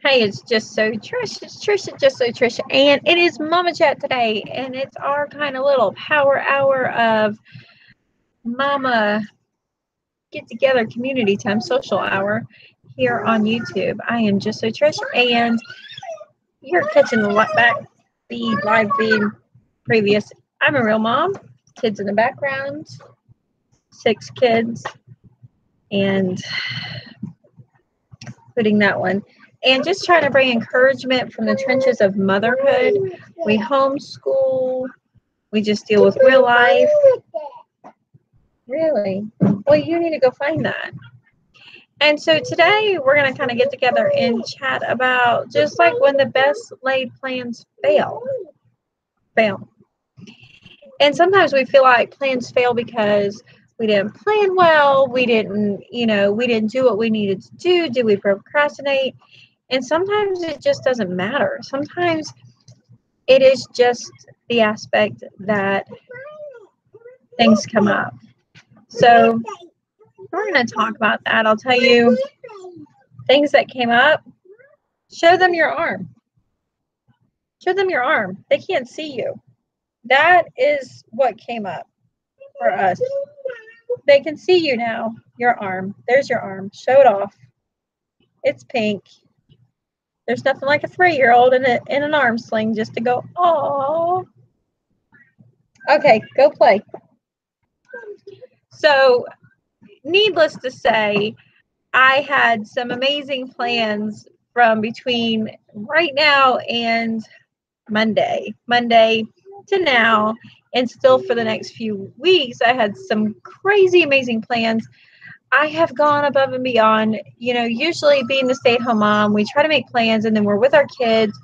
Hey, it's just so Trish. It's Trish. It's just so Trish, and it is Mama Chat today, and it's our kind of little power hour of Mama get together, community time, social hour here on YouTube. I am just so Trish, and you're catching the back feed, live feed, previous. I'm a real mom. Kids in the background, 6 kids, and putting that one. And just trying to bring encouragement from the trenches of motherhood. We homeschool. We just deal with real life. Really? Well, you need to go find that. And so today we're going to kind of get together and chat about just like when the best laid plans fail. And sometimes we feel like plans fail because we didn't plan well. We didn't do what we needed to do. Did we procrastinate? And sometimes it just doesn't matter. Sometimes it is just the aspect that things come up. So we're going to talk about that. I'll tell you things that came up. Show them your arm. Show them your arm. They can't see you. That is what came up for us. They can see you now. Your arm. There's your arm. Show it off. It's pink. There's nothing like a 3-year-old in an arm sling just to go, oh. Okay, go play. So, needless to say, I had some amazing plans from between right now and Monday to now, and still for the next few weeks. I had some crazy, amazing plans. I have gone above and beyond. Usually being the stay-at-home mom, we try to make plans and then we're with our kids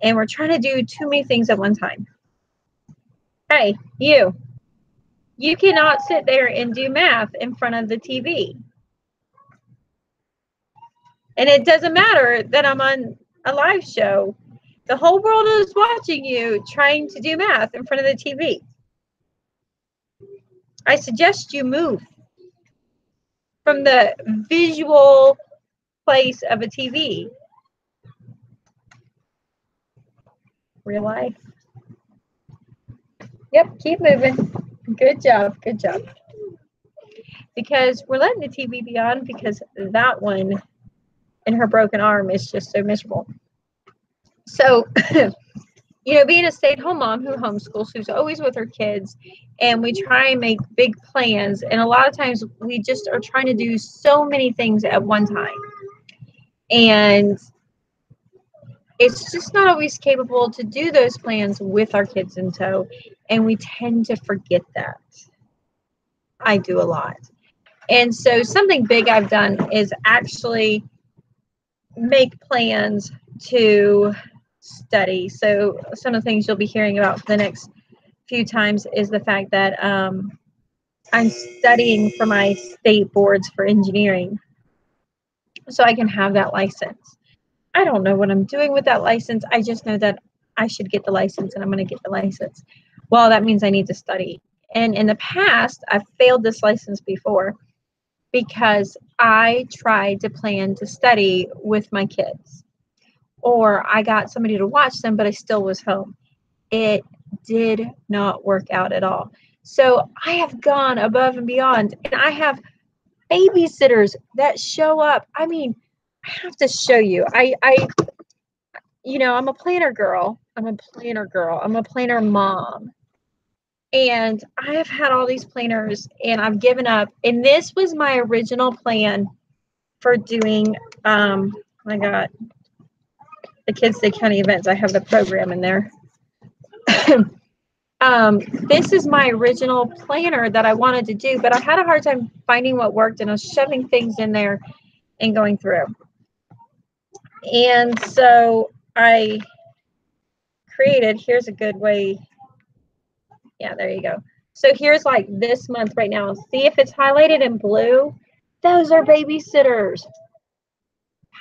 and we're trying to do too many things at one time. Hey, you cannot sit there and do math in front of the TV. And it doesn't matter that I'm on a live show. The whole world is watching you trying to do math in front of the TV. I suggest you move from the visual place of a TV. Real life. Yep, keep moving. Good job. Because we're letting the TV be on because that one and her broken arm is just so miserable. So, being a stay-at-home mom who homeschools, who's always with her kids, and we try and make big plans, and a lot of times we just are trying to do so many things at one time. And it's just not always capable to do those plans with our kids in tow, and we tend to forget that. I do a lot. And so something big I've done is actually make plans to study. So some of the things you'll be hearing about for the next few times is the fact that I'm studying for my state boards for engineering so I can have that license. I don't know what I'm doing with that license. I just know that I should get the license and I'm going to get the license. Well, that means I need to study. And in the past, I've failed this license before because I tried to plan to study with my kids. Or I got somebody to watch them, but I still was home. It did not work out at all. So I have gone above and beyond, and I have babysitters that show up. I mean, I have to show you. I'm a planner girl. I'm a planner mom. And I have had all these planners, and I've given up. And this was my original plan for doing, I got the Kids Day County events. I have the program in there. This is my original planner that I wanted to do, but I had a hard time finding what worked, and I was shoving things in there and going through. And so I created, here's a good way. Yeah, there you go. So here's like this month right now. See if it's highlighted in blue? Those are babysitters.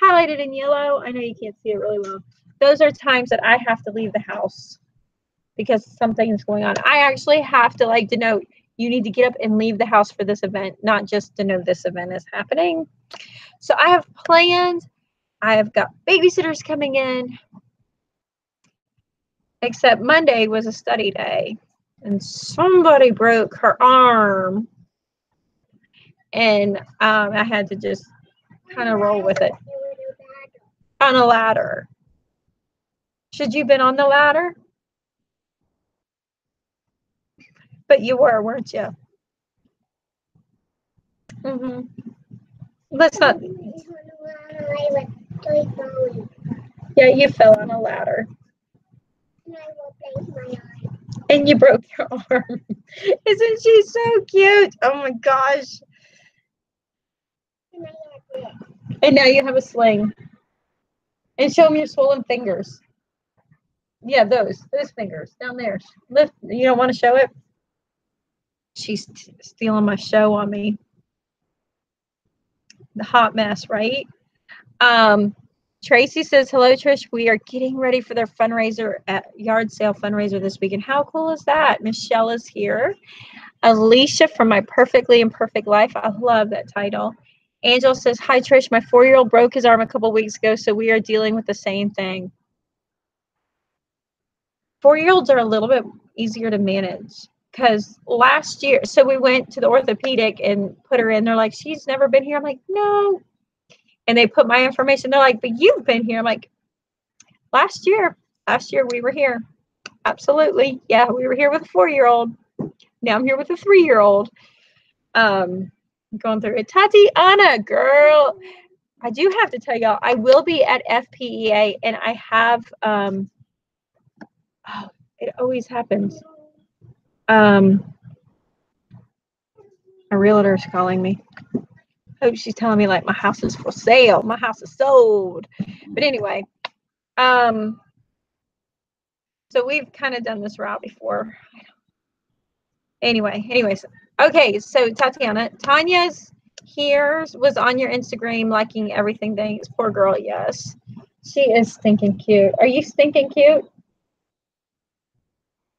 Highlighted in yellow, I know you can't see it really well. Those are times that I have to leave the house because something is going on. I actually have to denote, you need to get up and leave the house for this event, not just to know this event is happening. So I have planned I have got babysitters coming in. Except Monday was a study day. And somebody broke her arm. And I had to just kind of roll with it. On a ladder. Should you have been on the ladder? But you were, weren't you? Mm-hmm. Let's not. Yeah, you fell on a ladder. And you broke your arm. Isn't she so cute? Oh my gosh. And now you have a sling. And show them your swollen fingers. Yeah, those fingers down there. Lift. You don't want to show it? She's stealing my show on me. The hot mess, right? Tracy says, hello, Trish. We are getting ready for their fundraiser at yard sale fundraiser this weekend. How cool is that? Michelle is here. Alicia from My Perfectly Imperfect Life. I love that title. Angel says, hi, Trish. My 4-year-old broke his arm a couple weeks ago, so we are dealing with the same thing. 4-year-olds are a little bit easier to manage because last year, so we went to the orthopedic and put her in. They're like, she's never been here. I'm like, no. And they put my information. They're like, but you've been here. I'm like, last year we were here. Absolutely. Yeah, we were here with a 4-year-old. Now I'm here with a 3-year-old. Going through it. Tatiana, girl. I do have to tell y'all, I will be at FPEA and I have it always happens. A realtor's calling me. Hope she's telling me like my house is for sale. My house is sold. But anyway, so we've kind of done this route before. Anyways, okay. So Tatiana, Tanya's here was on your Instagram liking everything. Thanks, poor girl. Yes, she is stinking cute. Are you stinking cute?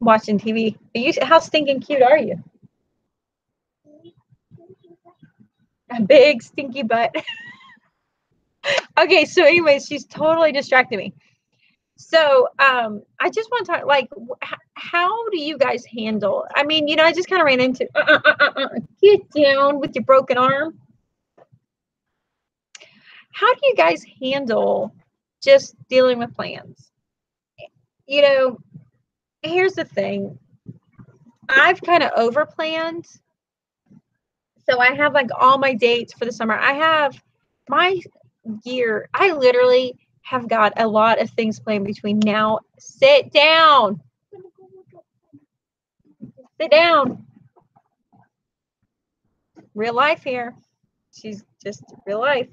Watching TV. How stinking cute are you? A big stinky butt. Okay, so anyways, she's totally distracted me. So I just want to talk, like, how do you guys handle? I mean, I just kind of ran into get down with your broken arm. How do you guys handle just dealing with plans? Here's the thing. I've kind of over planned. So I have like all my dates for the summer. I have my year. I literally have got a lot of things planned between now. Sit down. Sit down. Real life here. She's just real life.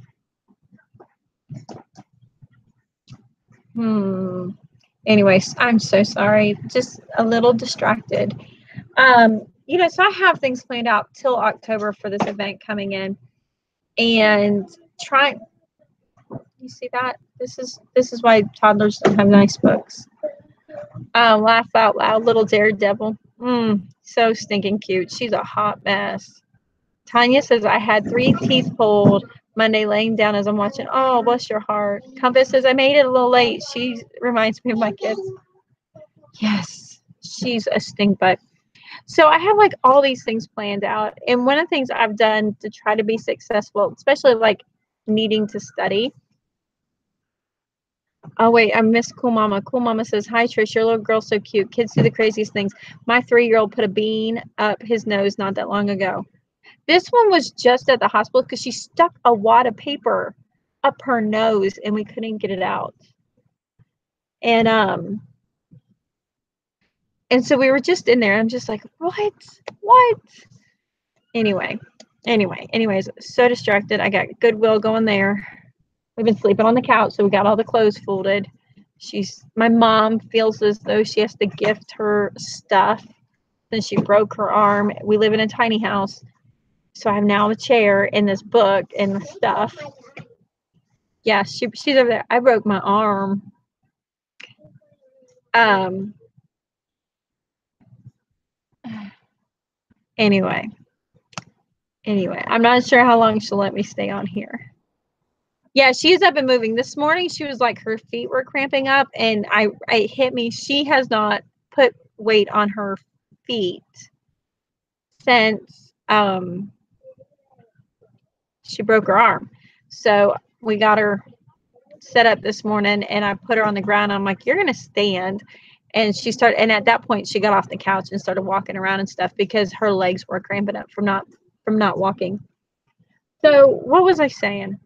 Anyways, I'm so sorry. Just a little distracted. So I have things planned out till October for this event coming in, and you see that? This is why toddlers don't have nice books. Laugh out loud, little daredevil. So stinking cute. She's a hot mess. Tanya says, I had 3 teeth pulled Monday laying down as I'm watching. Oh, bless your heart. Compass says, I made it a little late. She reminds me of my kids. Yes, she's a stink butt. So I have like all these things planned out. And one of the things I've done to try to be successful, especially like needing to study. Oh, wait, I miss Cool Mama. Cool Mama says, hi, Trish, your little girl's so cute. Kids do the craziest things. My 3-year-old put a bean up his nose not that long ago. This one was just at the hospital because she stuck a wad of paper up her nose and we couldn't get it out. And so we were just in there. I'm just like, what? Anyways, so distracted. I got Goodwill going there. We've been sleeping on the couch, so we got all the clothes folded. My mom feels as though she has to gift her stuff since she broke her arm. We live in a tiny house, so I have now a chair and this book and the stuff. Yeah, she's over there. I broke my arm. Anyway, I'm not sure how long she'll let me stay on here. Yeah, she's up and moving. This morning, she was like, her feet were cramping up, and it hit me. She has not put weight on her feet since she broke her arm. So we got her set up this morning, and I put her on the ground. I'm like, you're going to stand. And she started, and at that point, she got off the couch and started walking around and stuff because her legs were cramping up from not walking. So what was I saying?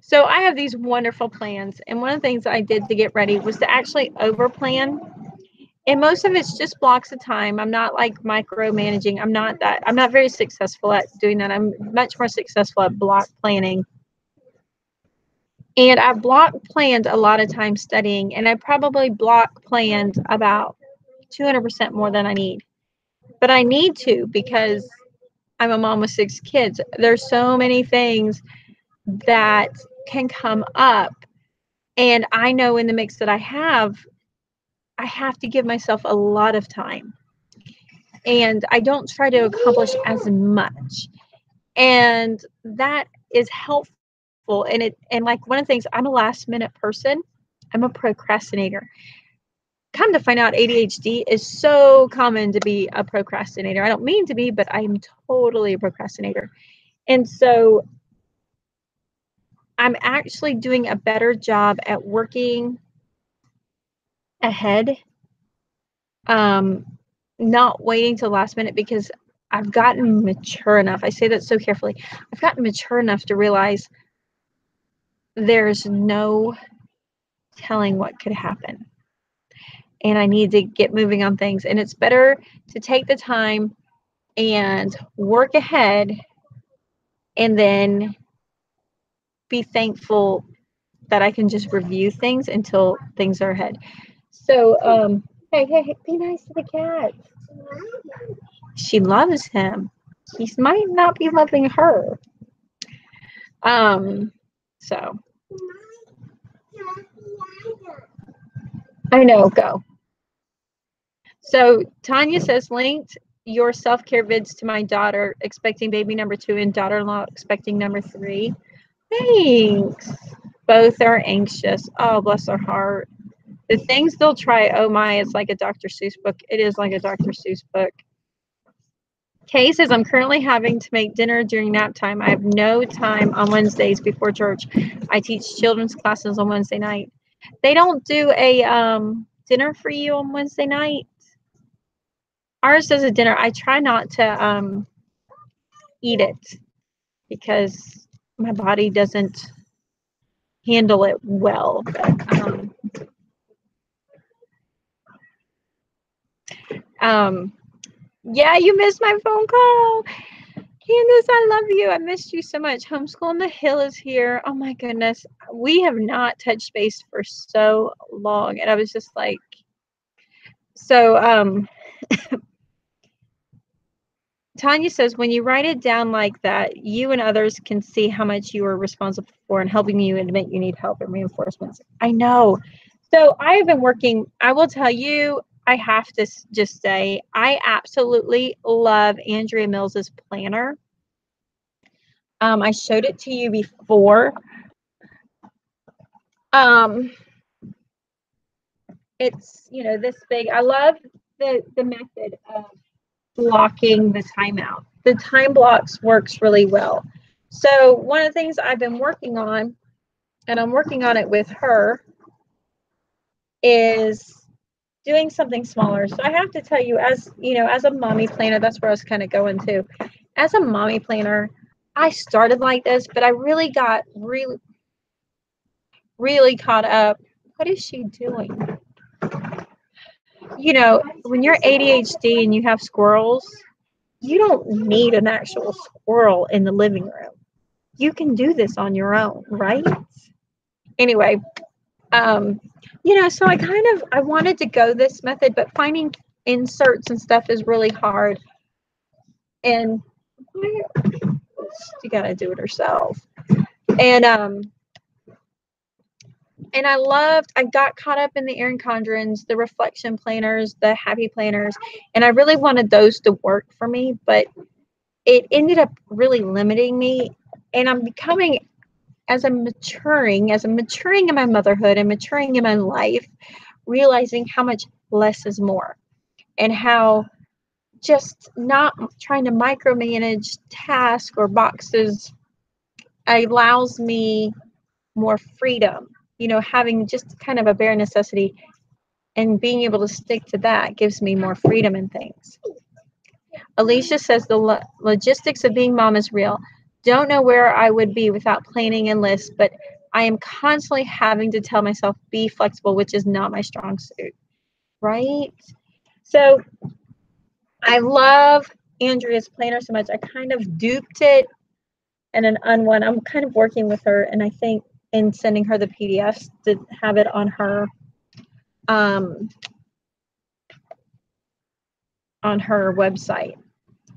So I have these wonderful plans, and one of the things I did to get ready was to actually over plan. And most of it's just blocks of time. I'm not like micromanaging. I'm not very successful at doing that. I'm much more successful at block planning. And I block planned a lot of time studying, and I probably block planned about 200% more than I need. But I need to because I'm a mom with 6 kids. There's so many things that can come up. And I know in the mix that I have to give myself a lot of time. And I don't try to accomplish as much. And that is helpful. And like one of the things, I'm a last minute person. I'm a procrastinator. Come to find out, ADHD is so common to be a procrastinator. I don't mean to be, but I am totally a procrastinator. And so I'm actually doing a better job at working ahead, not waiting till last minute, because I've gotten mature enough. I say that so carefully. I've gotten mature enough to realize there's no telling what could happen. And I need to get moving on things. And it's better to take the time and work ahead and then be thankful that I can just review things until things are ahead. So, hey, be nice to the cat. She loves him. He might not be loving her. So I know, go. So Tanya says, linked your self-care vids to my daughter expecting baby number 2 and daughter-in-law expecting number 3. Thanks. Both are anxious. Oh, bless their heart. The things they'll try, oh my, it's like a Dr. Seuss book. It is like a Dr. Seuss book. Kay says, I'm currently having to make dinner during nap time. I have no time on Wednesdays before church. I teach children's classes on Wednesday night. They don't do a dinner for you on Wednesday night? Ours does a dinner. I try not to eat it because my body doesn't handle it well. Yeah, you missed my phone call. Candace, I love you. I missed you so much. Homeschool on the Hill is here. Oh my goodness. We have not touched base for so long. And I was just like, so Tanya says, when you write it down like that, you and others can see how much you are responsible for and helping you admit you need help and reinforcements. I know. So I have been working, I will tell you, I have to just say, I absolutely love Andrea Mills's planner. I showed it to you before. It's, this big. I love the method of blocking the timeout. The time blocks works really well. So one of the things I've been working on, and I'm working on it with her, is doing something smaller. So I have to tell you, as a mommy planner, that's where I was kind of going to. As a mommy planner, I started like this, but I really got really caught up. What is she doing? When you're ADHD and you have squirrels, you don't need an actual squirrel in the living room. You can do this on your own, right? Anyway, so I wanted to go this method, but finding inserts and stuff is really hard. And you gotta do it herself. And I got caught up in the Erin Condrens, the reflection planners, the happy planners, and I really wanted those to work for me, but it ended up really limiting me. And I'm becoming, as I'm maturing in my motherhood and maturing in my life, realizing how much less is more, and how just not trying to micromanage tasks or boxes allows me more freedom. Having just kind of a bare necessity and being able to stick to that gives me more freedom in things. Alicia says the logistics of being mom is real. Don't know where I would be without planning and lists, but I am constantly having to tell myself, be flexible, which is not my strong suit. Right? So I love Andrea's planner so much. I kind of duped it and an unwon. I'm kind of working with her, and I think in sending her the PDFs to have it on her website.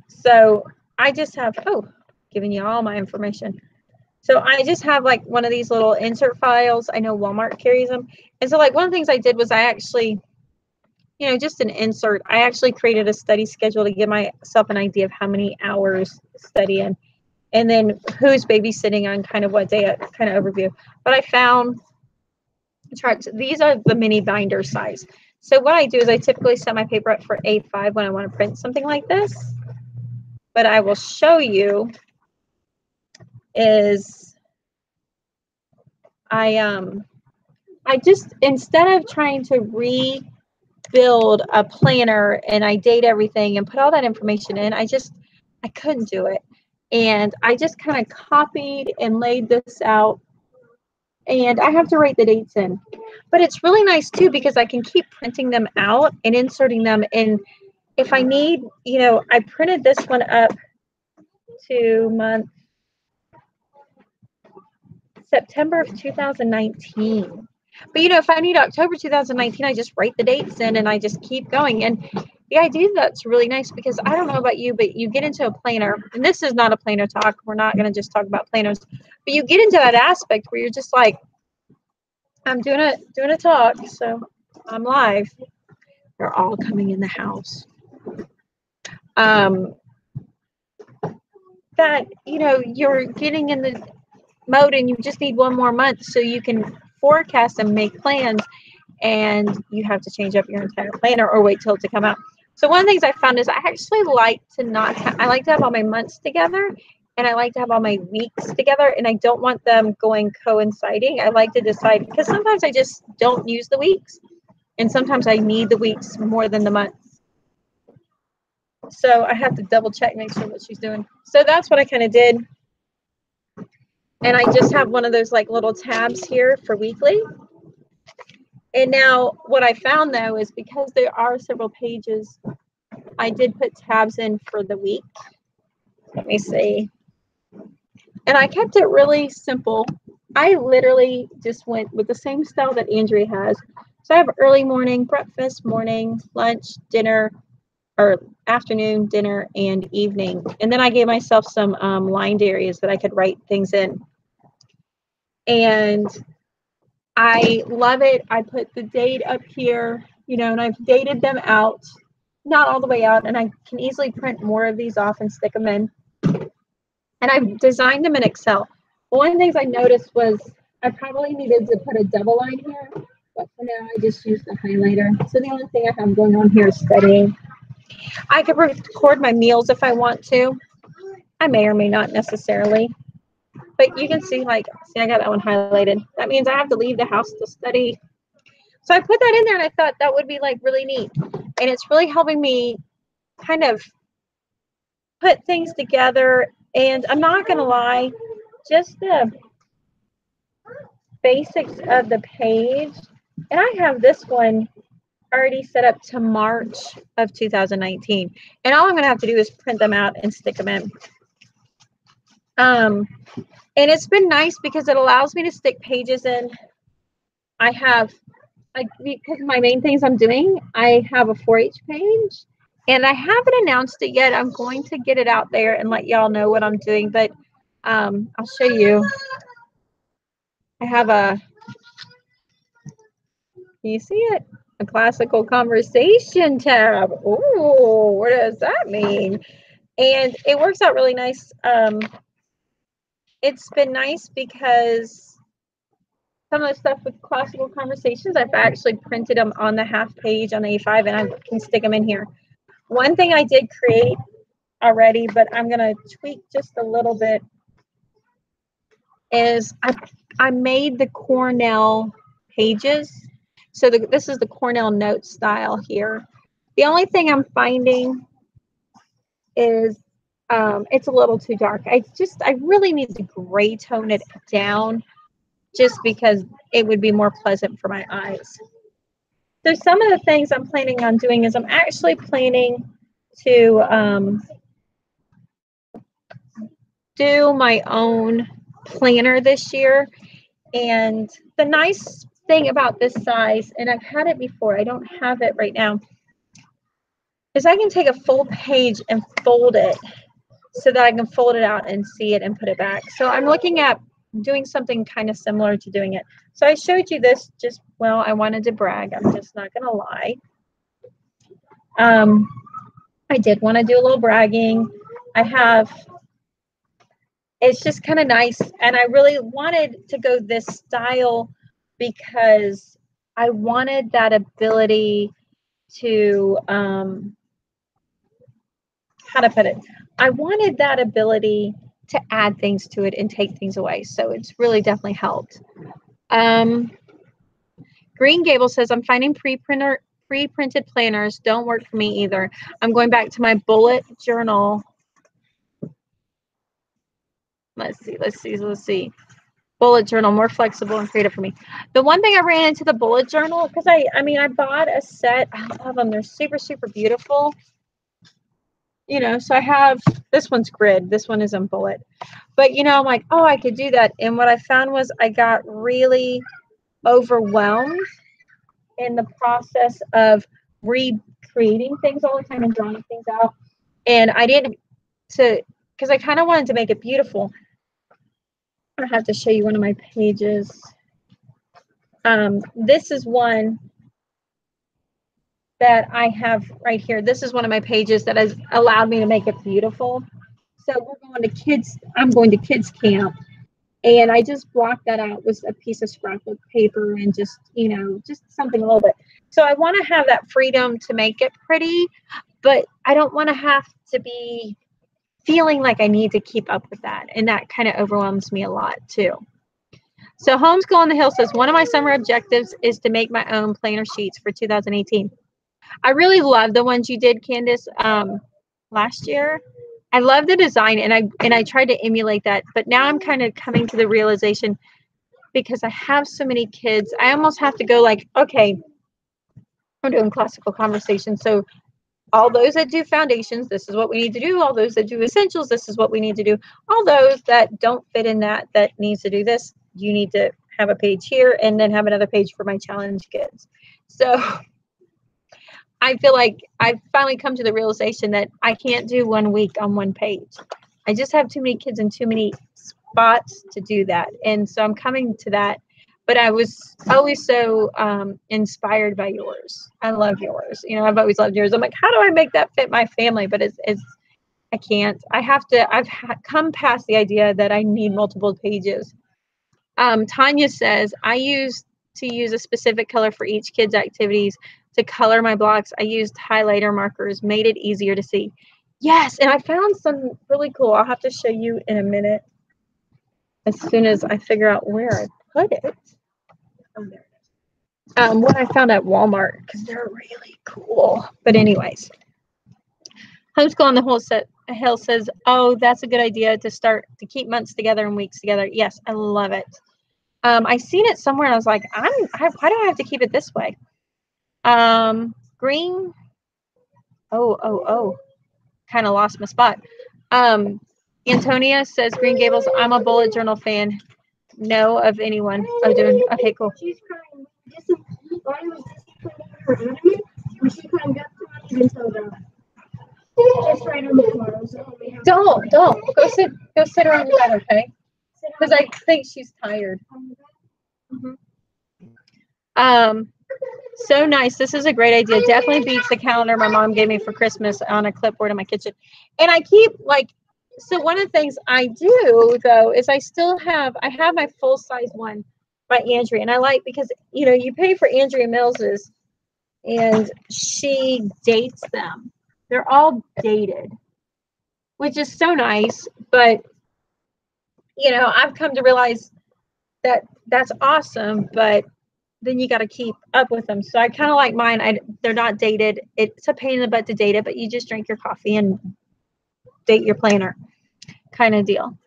So I just have, giving you all my information. So I just have like one of these little insert files. I know Walmart carries them. And so like one of the things I did was I actually, just an insert. I actually created a study schedule to give myself an idea of how many hours studying, and then who's babysitting on kind of what day, kind of overview. But I found charts. These are the mini binder size. So what I do is I typically set my paper up for A5 when I want to print something like this. But I will show you is I just, instead of trying to rebuild a planner and I date everything and put all that information in, I couldn't do it. And I just kind of copied and laid this out, and I have to write the dates in. But it's really nice too, because I can keep printing them out and inserting them in. If I need, I printed this one up to month September of 2019. But if I need October 2019, I just write the dates in and I just keep going. And the idea that's really nice, because I don't know about you, but you get into a planner, and this is not a planner talk. We're not going to just talk about planners, but you get into that aspect where you're just like, I'm doing a talk, so I'm live. They're all coming in the house. That, you're getting in the mode and you just need one more month so you can forecast and make plans, and you have to change up your entire planner or wait till it to come out. So one of the things I found is I actually like to I like to have all my months together, and I like to have all my weeks together, and I don't want them going coinciding. I like to decide, because sometimes I just don't use the weeks, and sometimes I need the weeks more than the months. So I have to double check, make sure what she's doing. So that's what I kind of did. And I just have one of those like little tabs here for weekly. And now what I found though is, because there are several pages, I did put tabs in for the week. Let me see. And I kept it really simple. I literally just went with the same style that Andrea has. So I have early morning, breakfast, morning, lunch, dinner, or afternoon, dinner, and evening. And then I gave myself some lined areas that I could write things in. And I love it. I put the date up here, and I've dated them out, not all the way out, and I can easily print more of these off and stick them in. And I've designed them in Excel. One of the things I noticed was I probably needed to put a double line here, but for now I just use the highlighter. So the only thing I have going on here is studying. I could record my meals if I want to. I may or may not necessarily. But you can see, I got that one highlighted. That means I have to leave the house to study. So I put that in there, and I thought that would be really neat. And it's really helping me kind of put things together. And I'm not going to lie, just the basics of the page. And I have this one already set up to March of 2019. And all I'm going to have to do is print them out and stick them in. And it's been nice because it allows me to stick pages in. I have, because my main things I'm doing, I have a 4-H page, and I haven't announced it yet. I'm going to get it out there and let y'all know what I'm doing, but I'll show you. I have can you see it? A classical conversation tab. Oh, what does that mean? And it works out really nice. It's been nice because some of the stuff with classical conversations, I've actually printed them on the half page on A5 and I can stick them in here. One thing I did create already, but I'm going to tweak just a little bit, is I made the Cornell pages. So this is the Cornell note style here. The only thing I'm finding is it's a little too dark. I really need to gray tone it down just because it would be more pleasant for my eyes. So some of the things I'm planning on doing is I'm actually planning to do my own planner this year. And the nice thing about this size, and I've had it before, I don't have it right now, is I can take a full page and fold it so that I can fold it out and see it and put it back. So I'm looking at doing something kind of similar to doing it. So I showed you this just, well, I wanted to brag. I'm just not going to lie. I did want to do a little bragging. It's just kind of nice. And I really wanted to go this style because I wanted that ability to, how to put it? I wanted that ability to add things to it and take things away. So it's really definitely helped. Green Gable says, I'm finding pre-printed planners don't work for me either. I'm going back to my bullet journal. Let's see. Bullet journal, more flexible and creative for me. The one thing I ran into the bullet journal, because I bought a set. I love them. They're super, super beautiful. You know, so I have, this one's grid. This one is on bullet. But, you know, I'm like, oh, I could do that. And what I found was I got really overwhelmed in the process of recreating things all the time and drawing things out. And I didn't, because I kind of wanted to make it beautiful. I have to show you one of my pages. This is one that I have right here. This is one of my pages that has allowed me to make it beautiful. So I'm going to kids camp, and I just blocked that out with a piece of scrapbook paper and just, you know, just something a little bit. So I want to have that freedom to make it pretty, but I don't want to have to be feeling like I need to keep up with that. And that kind of overwhelms me a lot too. So Homeschool on the Hill says, one of my summer objectives is to make my own planner sheets for 2018. I really love the ones you did, Candace, last year. I love the design, and I tried to emulate that, but now I'm kind of coming to the realization, because I have so many kids, I almost have to go like, okay, I'm doing classical conversation. So all those that do foundations, this is what we need to do. All those that do essentials, this is what we need to do. All those that don't fit in that needs to do this, you need to have a page here and then have another page for my challenge kids. So I feel like I've finally come to the realization that I can't do 1 week on one page. I just have too many kids and too many spots to do that. And so I'm coming to that. But I was always so inspired by yours. I love yours. You know, I've always loved yours. I'm like, how do I make that fit my family? But I can't. I've come past the idea that I need multiple pages. Tanya says, I used to use a specific color for each kid's activities to color my blocks. I used highlighter markers, made it easier to see. Yes, and I found some really cool. I'll have to show you in a minute as soon as I figure out where I put it. Oh, there it is. What I found at Walmart, because they're really cool. But anyways, Homeschool on the Hill says, oh, that's a good idea to start to keep months together and weeks together. Yes, I love it. I seen it somewhere and I was like, why do I have to keep it this way? Green. Oh, kind of lost my spot. Antonia says, Green Gables, I'm a bullet journal fan. Know of anyone? Oh, doing okay, cool. She's crying. Why was this her enemy? When she climbed up to me and told her. Just right on the floor. Don't go sit her on the bed, okay? Because I think she's tired. So nice. This is a great idea. Definitely beats the calendar my mom gave me for Christmas on a clipboard in my kitchen. And I keep like, so one of the things I do though is I have my full size one by Andrea. And I like because, you know, you pay for Andrea Mills's and she dates them. They're all dated, which is so nice. But, you know, I've come to realize that that's awesome, but then you got to keep up with them. So I kind of like mine. They're not dated. It's a pain in the butt to date it, but you just drink your coffee and date your planner kind of deal.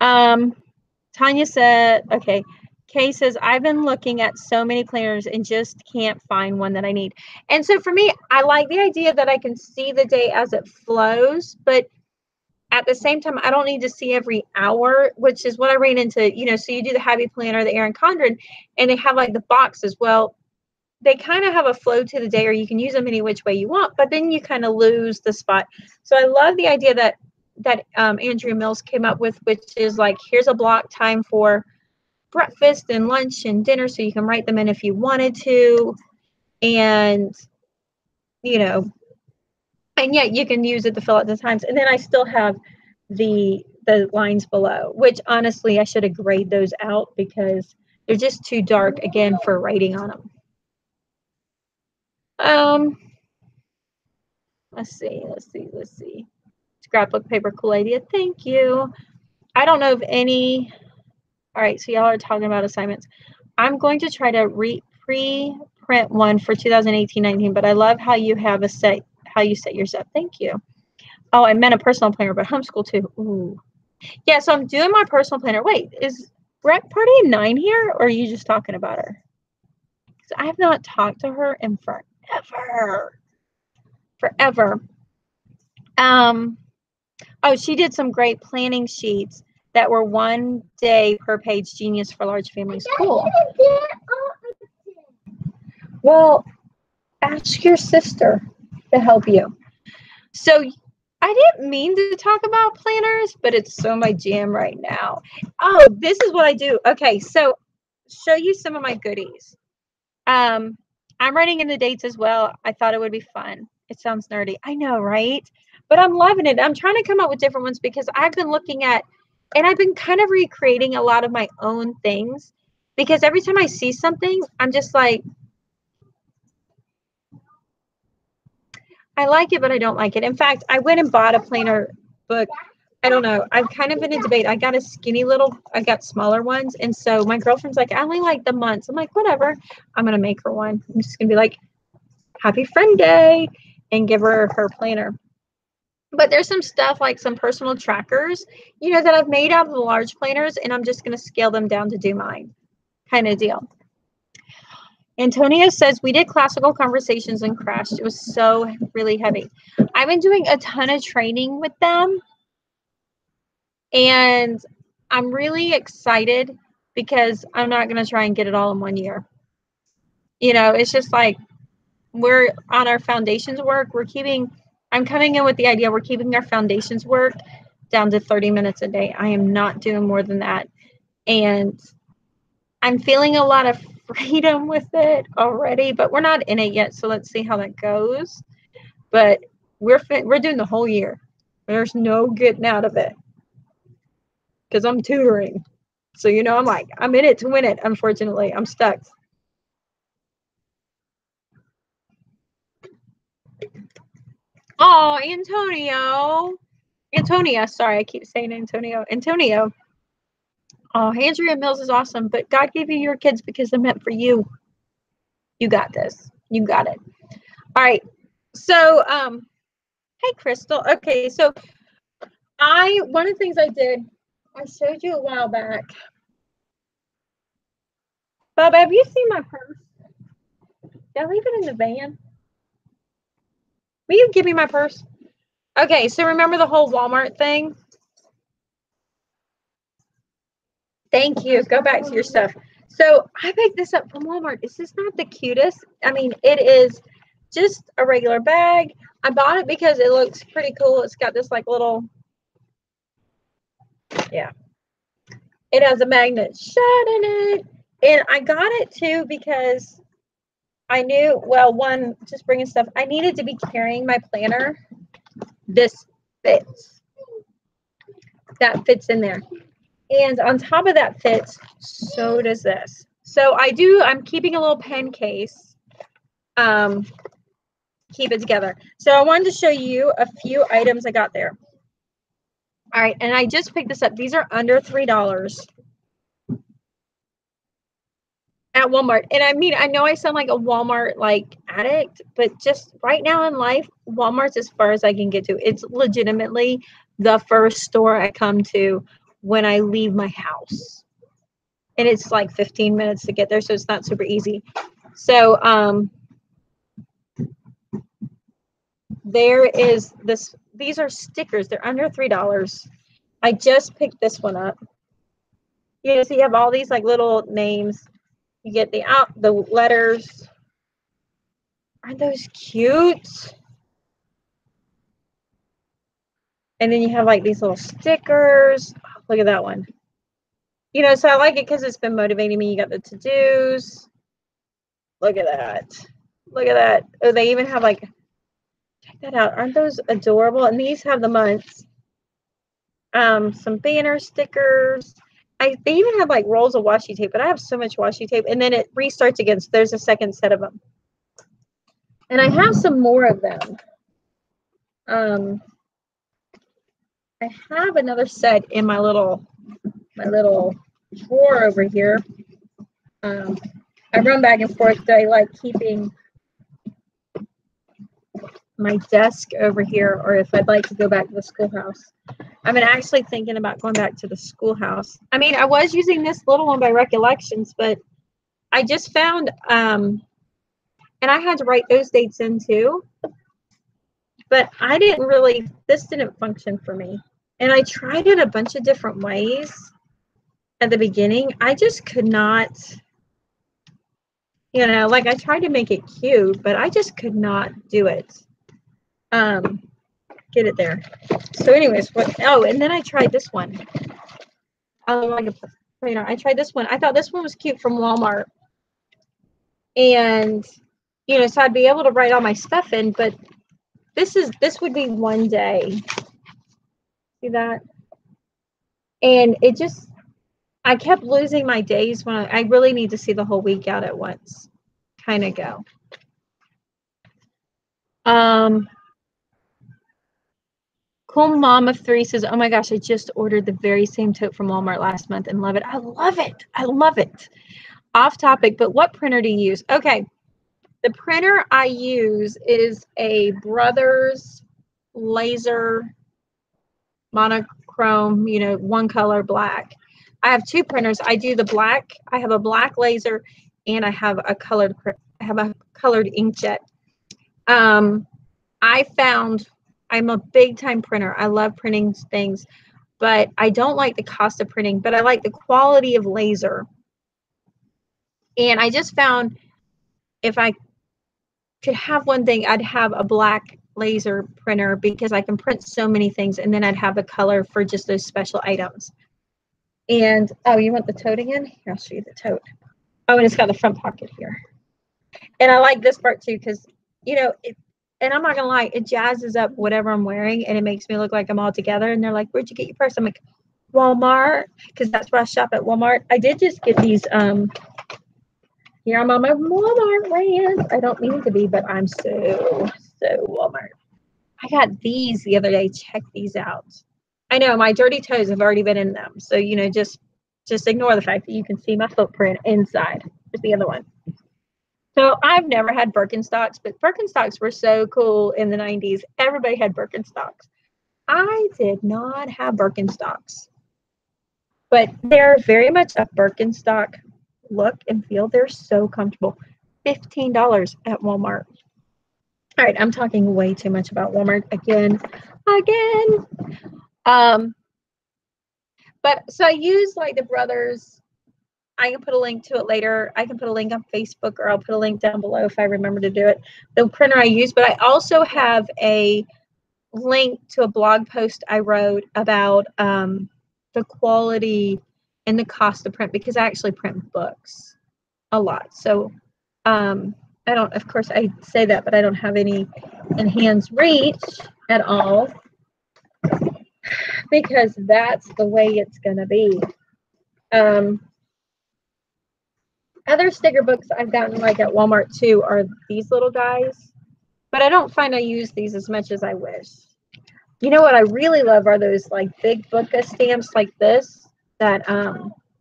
Tanya said, okay. Kay says, I've been looking at so many planners and just can't find one that I need. And so for me, I like the idea that I can see the day as it flows, but at the same time, I don't need to see every hour, which is what I ran into, you know, so you do the Happy Planner, the Erin Condren, and they have like the boxes. Well, they kind of have a flow to the day, or you can use them any which way you want, but then you kind of lose the spot. So I love the idea that Andrea Mills came up with, which is like, here's a block time for breakfast and lunch and dinner, so you can write them in if you wanted to, and you know, and yet you can use it to fill out the times. And then I still have the lines below, which honestly I should have grayed those out because they're just too dark again for writing on them. Let's see. Scrapbook paper, cool idea. Thank you. I don't know if any. All right, so y'all are talking about assignments. I'm going to try to pre-print one for 2018-19, but I love how you have how you set yours up. Thank you. Oh, I meant a personal planner, but homeschool too. Ooh. Yeah, so I'm doing my personal planner. Wait, is Rec Party 9 here, or are you just talking about her? Because I have not talked to her in forever. Oh, she did some great planning sheets that were 1 day per page. Genius for large families. Cool. Well, ask your sister to help you. So I didn't mean to talk about planners, but it's so my jam right now. Oh, this is what I do. Okay, so show you some of my goodies. I'm writing in the dates as well. I thought it would be fun. It sounds nerdy. I know, right? But I'm loving it. I'm trying to come up with different ones because I've been looking at, and I've been kind of recreating a lot of my own things because every time I see something, I'm just like, I like it, but I don't like it. In fact, I went and bought a planner book. I don't know. I'm kind of in a debate. I got smaller ones. And so my girlfriend's like, I only like the months. I'm like, whatever. I'm going to make her one. I'm just going to be like, happy friend day, and give her her planner. But there's some stuff like some personal trackers, you know, that I've made out of the large planners, and I'm just going to scale them down to do mine kind of deal. Antonio says, we did classical conversations and crashed. It was so really heavy. I've been doing a ton of training with them, and I'm really excited because I'm not going to try and get it all in 1 year. You know, it's just like we're on our foundations work. I'm coming in with the idea we're keeping our foundations work down to 30 minutes a day. I am not doing more than that. And I'm feeling a lot of freedom with it already, but we're not in it yet. So let's see how that goes. But we're doing the whole year. There's no getting out of it because I'm tutoring. So, you know, I'm in it to win it. Unfortunately, I'm stuck. Oh, Antonia, sorry, I keep saying Antonio. Oh, Andrea Mills is awesome, but God gave you your kids because they're meant for you. You got this. You got it. All right. So, hey, Crystal. Okay, so one of the things I did, I showed you a while back. Bob, have you seen my purse? Did I leave it in the van? Will you give me my purse? Okay, so remember the whole Walmart thing? Thank you. Go back to your stuff. So I picked this up from Walmart. Is this not the cutest? I mean, it is just a regular bag. I bought it because it looks pretty cool. It's got this like little, yeah. It has a magnet shut in it. And I got it too because I knew, well, one, just bringing stuff. I needed to be carrying my planner. This fits. That fits in there. And on top of that fits, so does this. So I'm keeping a little pen case. Keep it together. So I wanted to show you a few items I got there. All right, and I just picked this up. These are under $3 at Walmart. And I mean, I know I sound like a Walmart like addict, but just right now in life, Walmart's as far as I can get to. It's legitimately the first store I come to when I leave my house. And it's like 15 minutes to get there, so it's not super easy. So there is this, these are stickers. They're under $3. I just picked this one up. You know, so you have all these like little names. You get the letters. Aren't those cute? And then you have like these little stickers. Oh, look at that one. You know, so I like it because it's been motivating me. You got the to-dos. Look at that. Look at that. Oh, they even have like, check that out. Aren't those adorable? And these have the months. Some banner stickers. They even have like rolls of washi tape, but I have so much washi tape. And then it restarts again. So there's a second set of them. And I have some more of them. I have another set in my little drawer over here. I run back and forth. I like keeping my desk over here, or if I'd like to go back to the schoolhouse. I've been actually thinking about going back to the schoolhouse. I mean, I was using this little one by Recollections, but I just found, and I had to write those dates in too, but this didn't function for me. And I tried it a bunch of different ways at the beginning. I just could not, you know, like I tried to make it cute, but I just could not do it. Get it there. So anyways, and then I tried this one. I tried this one. I thought this one was cute from Walmart. And, you know, so I'd be able to write all my stuff in, but this would be one day. See that? And it just, I kept losing my days when I really need to see the whole week out at once. Kind of go. Cool Mom of 3 says, oh my gosh, I just ordered the very same tote from Walmart last month and love it. I love it. I love it. Off topic, but what printer do you use? Okay. The printer I use is a Brothers laser monochrome, you know, one color black. I have two printers. I do the black. I have a black laser and I have a colored inkjet. I found I'm a big time printer. I love printing things, but I don't like the cost of printing, but I like the quality of laser. And I just found if I could have one thing, I'd have a black laser printer because I can print so many things, and then I'd have a color for just those special items. And oh, you want the tote again? Here, I'll show you the tote. Oh, and it's got the front pocket here. And I like this part too because, you know, and I'm not gonna lie, it jazzes up whatever I'm wearing, and it makes me look like I'm all together. And they're like, "Where'd you get your purse?" I'm like, "Walmart," because that's where I shop at Walmart. I did just get these. Here I'm on my Walmart rant. I don't mean to be, but I'm so Walmart. I got these the other day. Check these out. I know my dirty toes have already been in them, so you know, just ignore the fact that you can see my footprint inside. Here's the other one. So I've never had Birkenstocks, but Birkenstocks were so cool in the 90s. Everybody had Birkenstocks. I did not have Birkenstocks, but they're very much a Birkenstock look and feel. They're so comfortable. $15 at Walmart. All right, I'm talking way too much about Walmart again. But so I use like the Brothers. I can put a link to it later. I can put a link on Facebook, or I'll put a link down below if I remember to do it. The printer I use, but I also have a link to a blog post I wrote about the quality and the cost of print, because I actually print books a lot. So I I don't, of course I say that, but I don't have any in hand's reach at all because that's the way it's going to be. Other sticker books I've gotten like at Walmart too are these little guys, but I don't find I use these as much as I wish. You know what I really love are those like big book of stamps like this that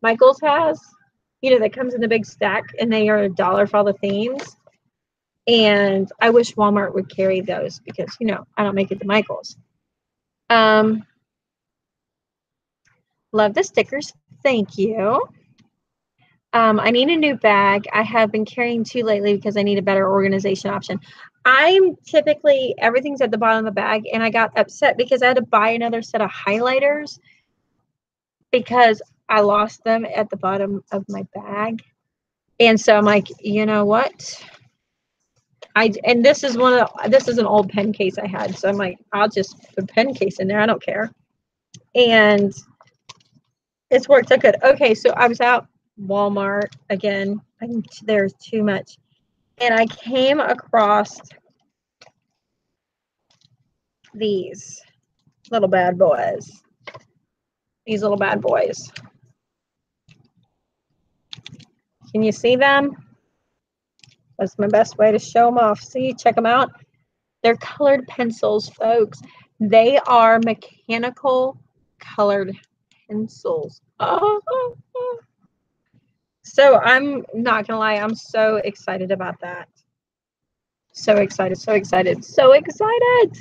Michaels has, you know, that comes in a big stack and they are $1 for all the themes. And I wish Walmart would carry those because, you know, I don't make it to Michaels. Love the stickers. Thank you. I need a new bag. I have been carrying 2 lately because I need a better organization option. I'm typically, everything's at the bottom of the bag, and I got upset because I had to buy another set of highlighters because I lost them at the bottom of my bag. And so I'm like, you know what? And this is this is an old pen case I had. So I'm like, I'll just put a pen case in there. I don't care. And it's worked out good. Okay, so I was out Walmart again. I think there's too much. And I came across these little bad boys. These little bad boys. Can you see them? That's my best way to show them off. See, check them out. They're colored pencils, folks. They are mechanical colored pencils. Oh. So I'm not gonna lie, I'm so excited about that. So excited, so excited, so excited.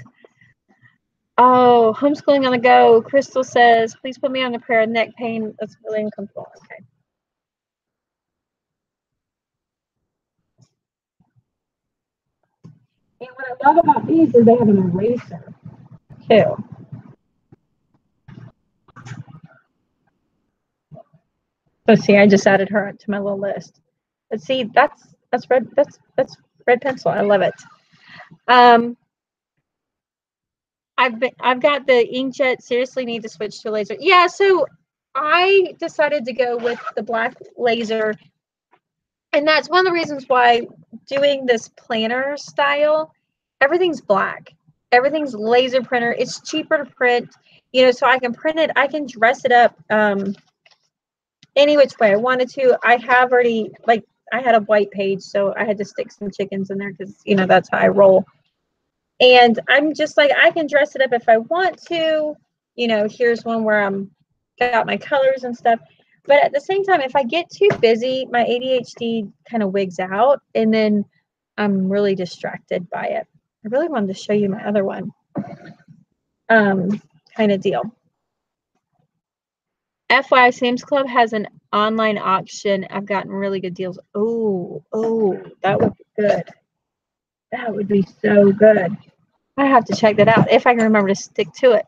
Oh, homeschooling on the go. Crystal says, please put me on a pair of neck pain. That's really uncomfortable. Okay. And what I love about these is they have an eraser too. So see, I just added her to my little list. But see, that's red. That's red pencil. I love it. I've got the inkjet. Seriously, need to switch to laser. Yeah. So I decided to go with the black laser, and that's one of the reasons why doing this planner style, everything's black. Everything's laser printer. It's cheaper to print, you know, so I can print it. I can dress it up any which way I wanted to. I have already, like, I had a white page, so I had to stick some chickens in there because, you know, that's how I roll. And I'm just like, I can dress it up if I want to. You know, here's one where I'm got my colors and stuff. But at the same time, if I get too busy, my ADHD kind of wigs out, and then I'm really distracted by it. I really wanted to show you my other one kind of deal. FYI, Sam's Club has an online auction. I've gotten really good deals. Oh, that would be good. That would be so good. I have to check that out if I can remember to stick to it.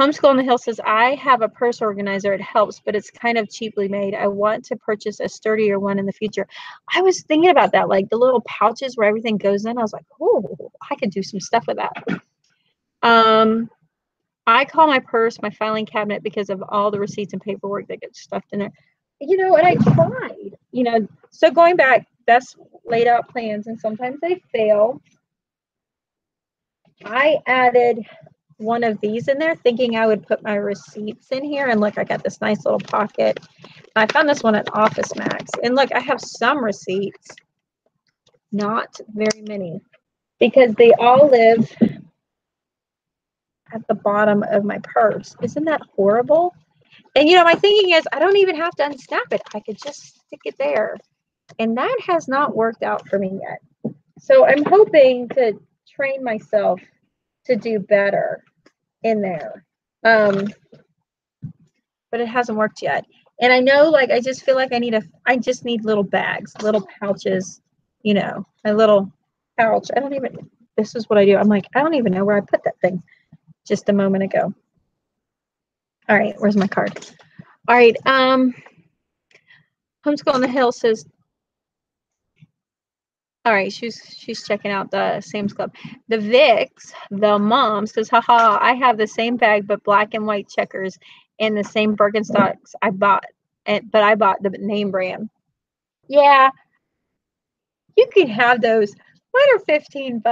Homeschool on the Hill says, I have a purse organizer. It helps, but it's kind of cheaply made. I want to purchase a sturdier one in the future. I was thinking about that, like the little pouches where everything goes in. I was like, oh, I could do some stuff with that. I call my purse my filing cabinet because of all the receipts and paperwork that gets stuffed in there. You know, and I tried, you know, so going back, that's laid out plans, and sometimes they fail. I added one of these in there thinking I would put my receipts in here, and look, I got this nice little pocket. I found this one at Office Max, and look, I have some receipts, not very many, because they all live at the bottom of my purse. Isn't that horrible? And, you know, my thinking is I don't even have to unsnap it. I could just stick it there. And that has not worked out for me yet. So I'm hoping to train myself to do better in there. But it hasn't worked yet. And I know, like, I just feel like I just need little bags, little pouches, you know, a little pouch. This is what I do. I'm like, I don't even know where I put that thing just a moment ago. All right, where's my card? All right, Homeschool on the Hill says, all right, she's checking out the Sam's Club. The Vix, the mom, says, haha, I have the same bag but black and white checkers and the same Birkenstocks I bought, but I bought the name brand. Yeah, You can have those. Mine are $15.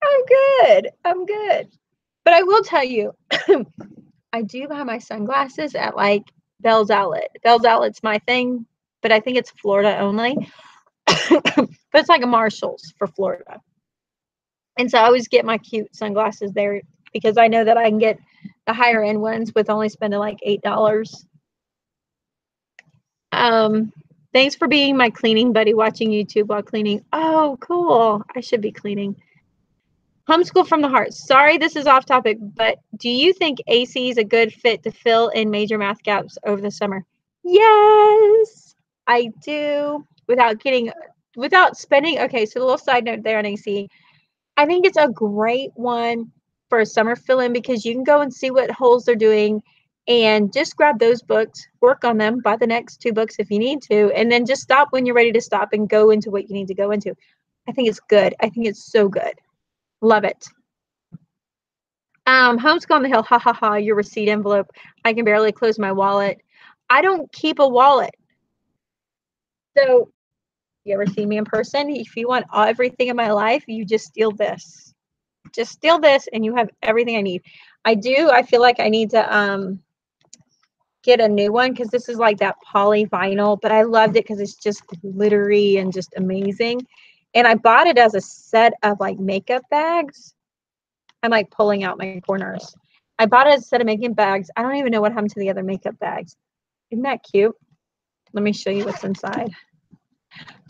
I'm good. I'm good. But I will tell you, I do buy my sunglasses at like Bell's Outlet. Bell's Outlet's my thing, but I think it's Florida only. But it's like a Marshall's for Florida. And so I always get my cute sunglasses there because I know that I can get the higher end ones with only spending like $8. Thanks for being my cleaning buddy, watching YouTube while cleaning. Oh, cool. I should be cleaning. Homeschool from the heart. Sorry, this is off topic, but do you think AC is a good fit to fill in major math gaps over the summer? Yes, I do. Without spending. Okay, so a little side note there on AC. I think it's a great one for a summer fill-in because you can go and see what holes they're doing and just grab those books, work on them, buy the next 2 books if you need to, and then just stop when you're ready to stop and go into what you need to go into. I think it's good. I think it's so good. Love it. Homeschool on the hill. Ha ha ha. Your receipt envelope. I can barely close my wallet. I don't keep a wallet. So you ever see me in person? If you want everything in my life, you just steal this. Just steal this and you have everything I need. I feel like I need to get a new one because this is like that poly vinyl, but I loved it because it's just glittery and just amazing. And I bought it as a set of like makeup bags. I'm like pulling out my corners. I bought it as a set of makeup bags. I don't even know what happened to the other makeup bags. Isn't that cute? Let me show you what's inside.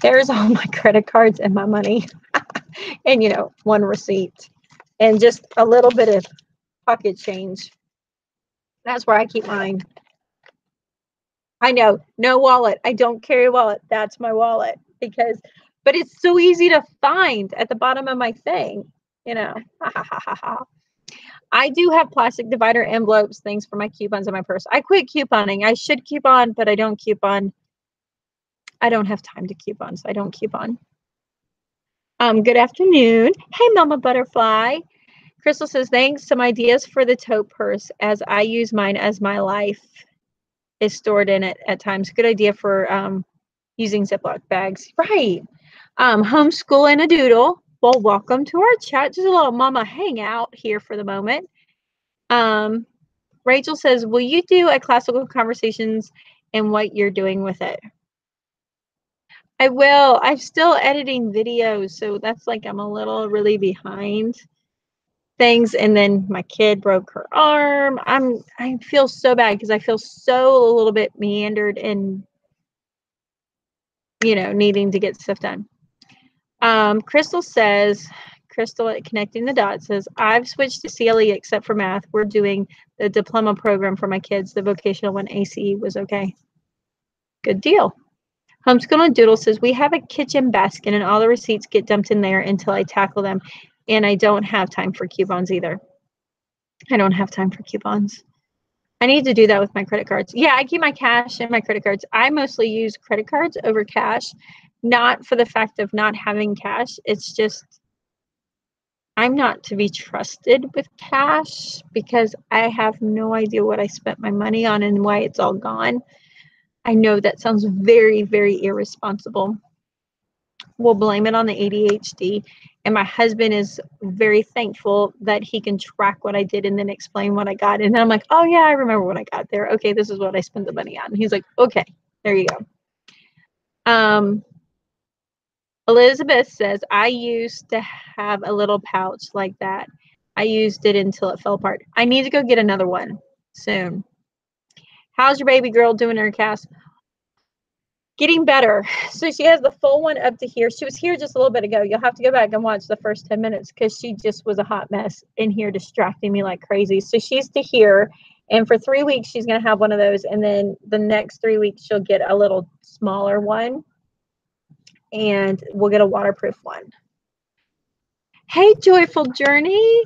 There's all my credit cards and my money. And, one receipt. And just a little bit of pocket change. That's where I keep mine. I know, no wallet. I don't carry a wallet. That's my wallet. But it's so easy to find at the bottom of my thing. I do have plastic divider envelopes, things for my coupons in my purse. I quit couponing. I should coupon, but I don't coupon. I don't have time to coupon, so I don't coupon. Good afternoon. Hey, Mama Butterfly. Crystal says, thanks. Some ideas for the tote purse as I use mine as my life is stored in it at times. Good idea for using Ziploc bags. Right. Homeschool and a doodle. Well, welcome to our chat. Just a little mama hangout here for the moment. Rachel says, will you do a classical conversations and what you're doing with it? I will. I'm still editing videos, so that's like I'm a little really behind things. And then my kid broke her arm. I feel so bad because I feel so a little bit meandered and needing to get stuff done. Crystal at Connecting the Dots says, I've switched to CLE except for math. We're doing the diploma program for my kids. The vocational one, ACE, was okay. Good deal. Homeschool and Doodle says, we have a kitchen basket and all the receipts get dumped in there until I tackle them. And I don't have time for coupons either. I don't have time for coupons. I need to do that with my credit cards. Yeah, I keep my cash and my credit cards. I mostly use credit cards over cash, not for the fact of not having cash. It's just I'm not to be trusted with cash because I have no idea what I spent my money on and why it's all gone. I know that sounds very, very irresponsible. We'll blame it on the ADHD. And my husband is very thankful that he can track what I did and then explain what I got. And then I'm like, oh, yeah, I remember what I got there. Okay, this is what I spent the money on. And he's like, okay, there you go. Elizabeth says, I used to have a little pouch like that. I used it until it fell apart. I need to go get another one soon. How's your baby girl doing in her cast? Getting better. So she has the full one up to here. She was here just a little bit ago. You'll have to go back and watch the first 10 minutes because she just was a hot mess in here distracting me like crazy. So she's to here. And for 3 weeks, she's going to have one of those. And then the next 3 weeks, she'll get a little smaller one. And we'll get a waterproof one. Hey, Joyful Journey.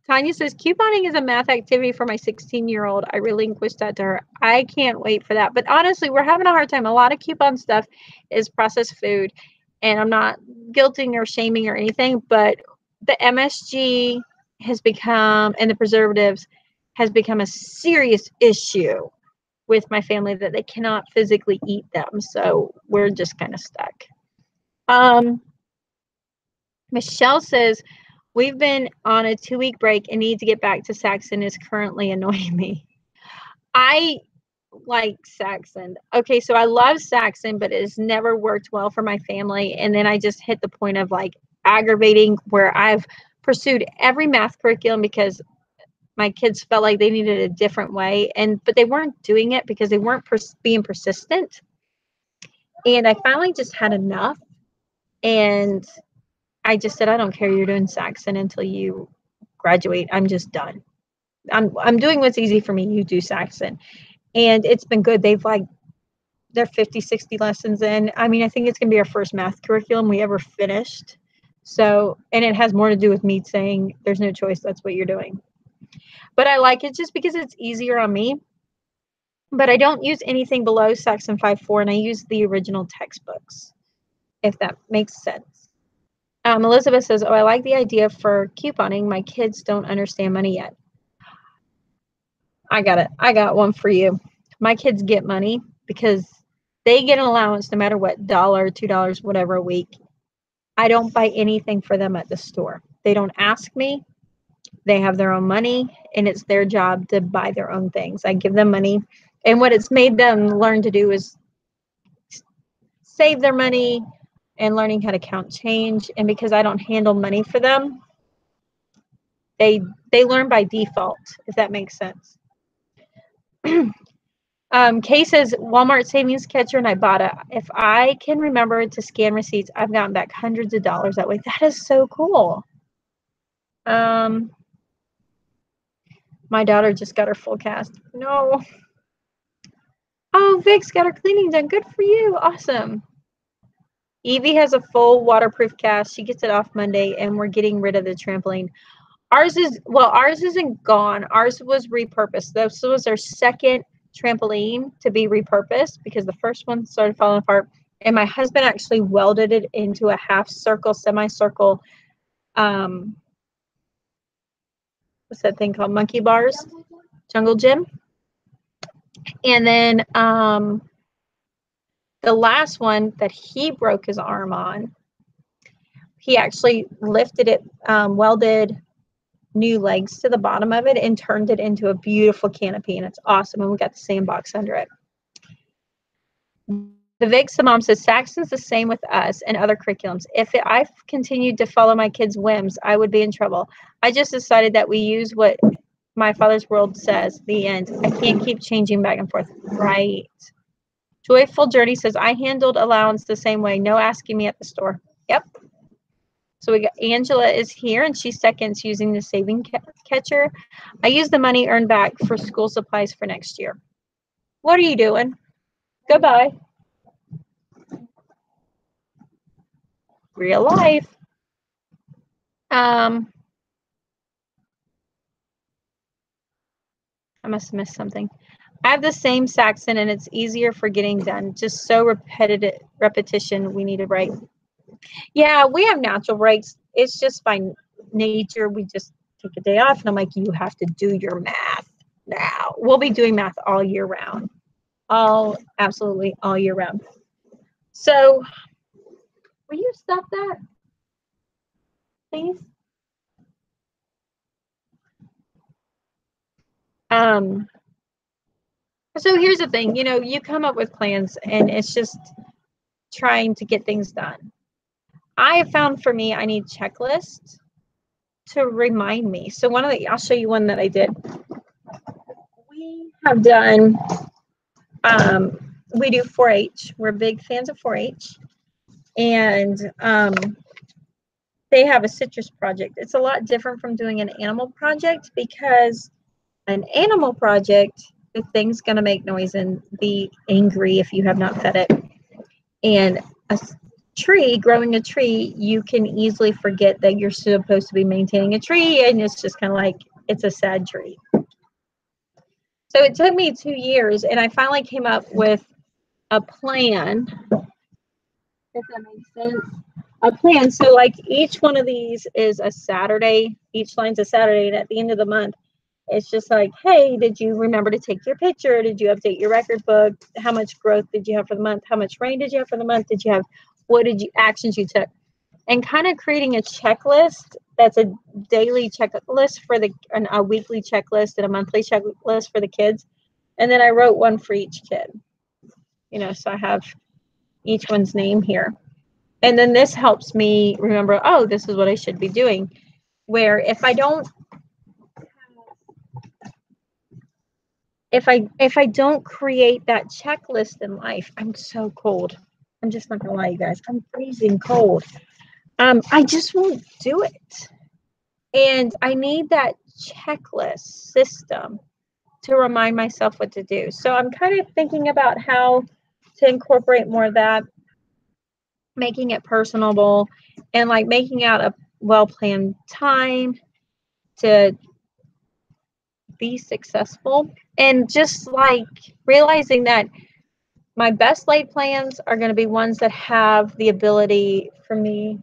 Tanya says, couponing is a math activity for my 16-year-old. I relinquished that to her. I can't wait for that. But honestly, we're having a hard time. A lot of coupon stuff is processed food. And I'm not guilting or shaming or anything, but the MSG has become, and the preservatives has become a serious issue with my family that they cannot physically eat them. So we're just kind of stuck. Michelle says, we've been on a 2-week break and need to get back to Saxon is currently annoying me. I like Saxon. Okay, so I love Saxon, but it has never worked well for my family. And then I just hit the point of like aggravating where I've pursued every math curriculum because my kids felt like they needed a different way, but they weren't doing it because they weren't being persistent. And I finally just had enough, and I just said, I don't care, you're doing Saxon until you graduate. I'm just done. I'm doing what's easy for me. You do Saxon. And it's been good. They're 50, 60 lessons in. I mean, I think it's going to be our first math curriculum we ever finished. So, and it has more to do with me saying there's no choice. That's what you're doing. But I like it just because it's easier on me. But I don't use anything below Saxon 5.4, and I use the original textbooks, if that makes sense. Elizabeth says, oh, I like the idea for couponing. My kids don't understand money yet. I got it. I got one for you. My kids get money because they get an allowance no matter what, $1, $2, whatever a week. I don't buy anything for them at the store. They don't ask me. They have their own money, and it's their job to buy their own things. I give them money. And what it's made them learn to do is save their money and learning how to count change. And because I don't handle money for them, they learn by default, if that makes sense. Kay says, Walmart savings catcher, and I bought it. If I can remember to scan receipts, I've gotten back hundreds of dollars that way. That is so cool. My daughter just got her full cast. No. Oh, Vic's got her cleaning done. Good for you. Awesome. Evie has a full waterproof cast. She gets it off Monday, and we're getting rid of the trampoline. Ours isn't gone. Ours was repurposed. This was our second trampoline to be repurposed because the first one started falling apart. And my husband actually welded it into a half circle, semicircle. What's that thing called? Monkey bars? Jungle gym. And then the last one that he broke his arm on, he actually lifted it, welded new legs to the bottom of it and turned it into a beautiful canopy, and it's awesome. And we got the sandbox under it. The Vix mom says Saxon's the same with us and other curriculums. If I continued to follow my kids' whims, I would be in trouble. I just decided that we use what my father's world says. The end. I can't keep changing back and forth. Right. Joyful Journey says I handled allowance the same way. No asking me at the store. Yep. So we got Angela is here, and she seconds using the saving catcher. I use the money earned back for school supplies for next year. What are you doing? Goodbye. Real life. I must have missed something. I have the same Saxon, and it's easier for getting done. Just so repetition. We need a break. Yeah, we have natural breaks. It's just by nature. We just take a day off, and I'm like, you have to do your math now. We'll be doing math all year round. Absolutely all year round. So, will you stop that, please? So here's the thing, you come up with plans, and it's just trying to get things done. I have found for me, I need checklists to remind me. So I'll show you one that I did. We have done, we do 4-H. We're big fans of 4-H. And they have a citrus project. It's a lot different from doing an animal project because an animal project, the thing's going to make noise and be angry if you have not fed it. And growing a tree, you can easily forget that you're supposed to be maintaining a tree, and it's just kind of like, it's a sad tree. So it took me 2 years, and I finally came up with a plan, if that makes sense. A plan. So like each one of these is a Saturday, each line's a Saturday, and at the end of the month, It's just like, hey, did you remember to take your picture? Did you update your record book? How much growth did you have for the month? How much rain did you have for the month? What did you actions you took? And kind of creating a checklist that's a daily checklist for a weekly checklist and a monthly checklist for the kids. And then I wrote one for each kid, so I have each one's name here. And then this helps me remember, oh, this is what I should be doing. Where if I don't create that checklist in life, I'm so cold. I'm just not gonna lie, you guys. I'm freezing cold. I just won't do it. And I need that checklist system to remind myself what to do. So I'm kind of thinking about how to incorporate more of that, making it personable, and like making out a well-planned time to be successful. And just like realizing that my best laid plans are going to be ones that have the ability for me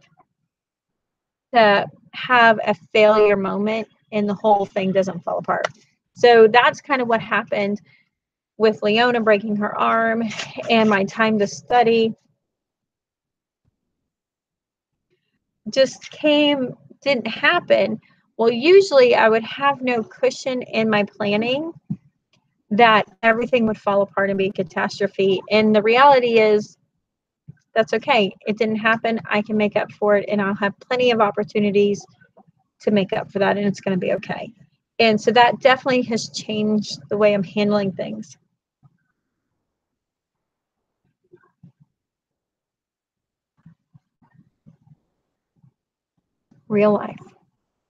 to have a failure moment and the whole thing doesn't fall apart. So that's kind of what happened with Leona breaking her arm, and my time to study just didn't happen. Well, usually I would have no cushion in my planning that everything would fall apart and be a catastrophe. And the reality is that's okay. It didn't happen. I can make up for it, and I'll have plenty of opportunities to make up for that, and it's going to be okay. And so that definitely has changed the way I'm handling things. Real life.